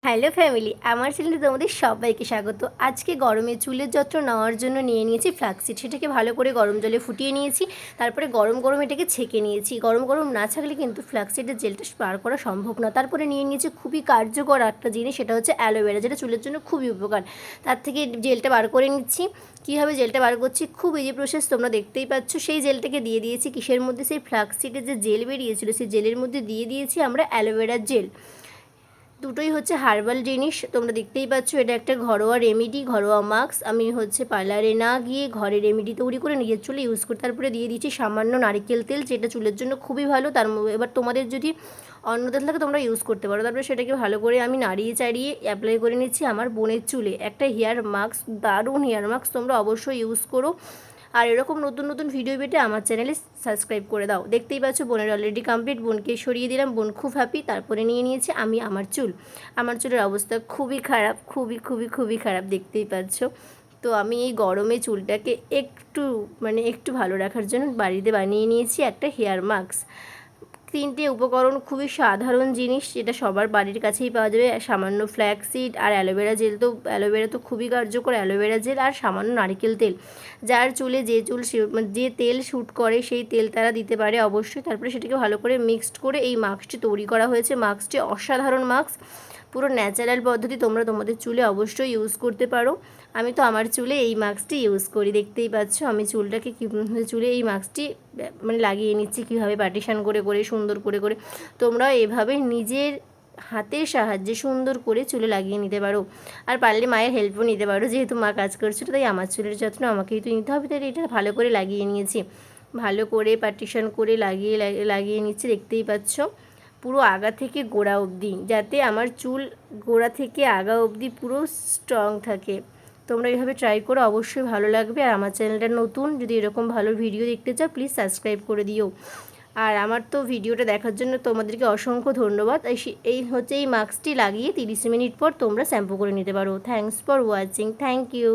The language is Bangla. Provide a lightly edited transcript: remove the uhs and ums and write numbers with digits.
হ্যালো ফ্যামিলি, আমার চ্যানেলে তোমাদের সবাইকে স্বাগত। আজকে গরমে চুলের যত্ন নেওয়ার জন্য নিয়ে নিয়েছি ফ্লাক্সিড। সেটাকে ভালো করে গরম জলে ফুটিয়ে নিয়েছি, তারপরে গরম গরম এটাকে ছেঁকে নিয়েছি। গরম গরম না ছাকলে কিন্তু ফ্লাক্সিডের জেলটা বার করা সম্ভব না। তারপরে নিয়ে নিয়েছি খুবই কার্যকর একটা জিনিস, সেটা হচ্ছে অ্যালোভেরা, যেটা চুলের জন্য খুবই উপকার। তার থেকে জেলটা বার করে নিচ্ছি। কীভাবে জেলটা বার করছি, খুব ইজি প্রসেস, তোমরা দেখতেই পাচ্ছ। সেই জেলটাকে দিয়ে দিয়েছি কিসের মধ্যে, সেই ফ্লাক্সিডের যে জেল বেরিয়েছিল সেই জেলের মধ্যে দিয়ে দিয়েছি আমরা অ্যালোভেরার জেল। দুটোই হচ্ছে হার্বাল জিনিস, তোমরা দেখতেই পাচ্ছ। এটা একটা ঘরোয়া রেমেডি, ঘরোয়া মাস্ক। আমি পার্লারে না গিয়ে ঘরে রেমেডি তৈরি করে নিজের চুলে ইউজ করি। তারপরে দিয়ে দিচ্ছি সামান্য নারকেল তেল, যেটা চুলের জন্য খুবই ভালো। এবার তোমাদের যদি অন্য তেল থাকে তোমরা ইউজ করতে পারো। তারপরে সেটাকে ভালো করে আমি নাড়িয়ে চাড়িয়ে অ্যাপ্লাই করে নিচ্ছি আমার বোনের চুলে। একটা হেয়ার মাস্ক, দারুণ হেয়ার মাস্ক, তোমরা অবশ্যই ইউজ করো। আর এরকম নতুন নতুন ভিডিও পেতে আমার চ্যানেলে সাবস্ক্রাইব করে দাও। দেখতেই পাচ্ছ বোনের অলরেডি কমপ্লিট, বোনকে সরিয়ে দিলাম, বোন খুব হ্যাপি। তারপরে নিয়ে নিয়েছি আমি আমার চুলের অবস্থা খুবই খারাপ, খুবই খুবই খুবই খারাপ, দেখতেই পাচ্ছ। তো আমি এই গরমে চুলটাকে একটু ভালো রাখার জন্য বাড়িতে বানিয়ে নিয়েছি একটা হেয়ার মাস্ক। তিনটে উপকরণ, খুবই সাধারণ জিনিস, যেটা সবার বাড়ির কাছেই পাওয়া যাবে। সামান্য ফ্ল্যাক্সিড আর অ্যালোভেরা জেল, তো অ্যালোভেরা তো খুবই কার্যকর, অ্যালোভেরা জেল আর সামান্য নারকেল তেল। যার চুলে যে তেল শ্যুট করে সেই তেল তারা দিতে পারে অবশ্যই। তারপরে সেটাকে ভালো করে মিক্সড করে এই মাস্কটি তৈরি করা হয়েছে। মাস্কটি অসাধারণ মাস্ক, পুরো ন্যাচারাল পদ্ধতি। তোমরা তোমাদের চুলে অবশ্যই ইউজ করতে পারো। আমি তো আমার চুলে এই মাস্কটি ইউজ করি, দেখতেই পাচ্ছ। আমি চুলে এই মাস্কটি লাগিয়ে নিচ্ছি কীভাবে, পার্টিশান করে করে, সুন্দর করে করে। তোমরাও এভাবে নিজের হাতের সাহায্যে সুন্দর করে চুলে লাগিয়ে নিতে পারো। আর পারলে মায়ের হেল্পও নিতে পারো, যেহেতু মা কাজ করছিল, তাই আমার চুলের যত্ন আমাকেই তো নিতে হবে। তাই এটা ভালো করে লাগিয়ে নিয়েছি, ভালো করে পার্টিশান করে লাগিয়ে নিচ্ছি, দেখতেই পাচ্ছ। পুরো আগা থেকে গোড়া অবধি, যাতে আমার চুল গোড়া থেকে আগা অবধি পুরো স্ট্রং থাকে। তোমরা এইভাবে ট্রাই করো, অবশ্যই ভালো লাগবে। আর আমার চ্যানেলটা নতুন, যদি এরকম ভালো ভিডিও দেখতে চাও প্লিজ সাবস্ক্রাইব করে দিও। আর আমার তো ভিডিওটা দেখার জন্য তোমাদেরকে অসংখ্য ধন্যবাদ। এই মাস্কটি লাগিয়ে 30 মিনিট পর তোমরা শ্যাম্পু করে নিতে পারো। Thanks for watching, thank you.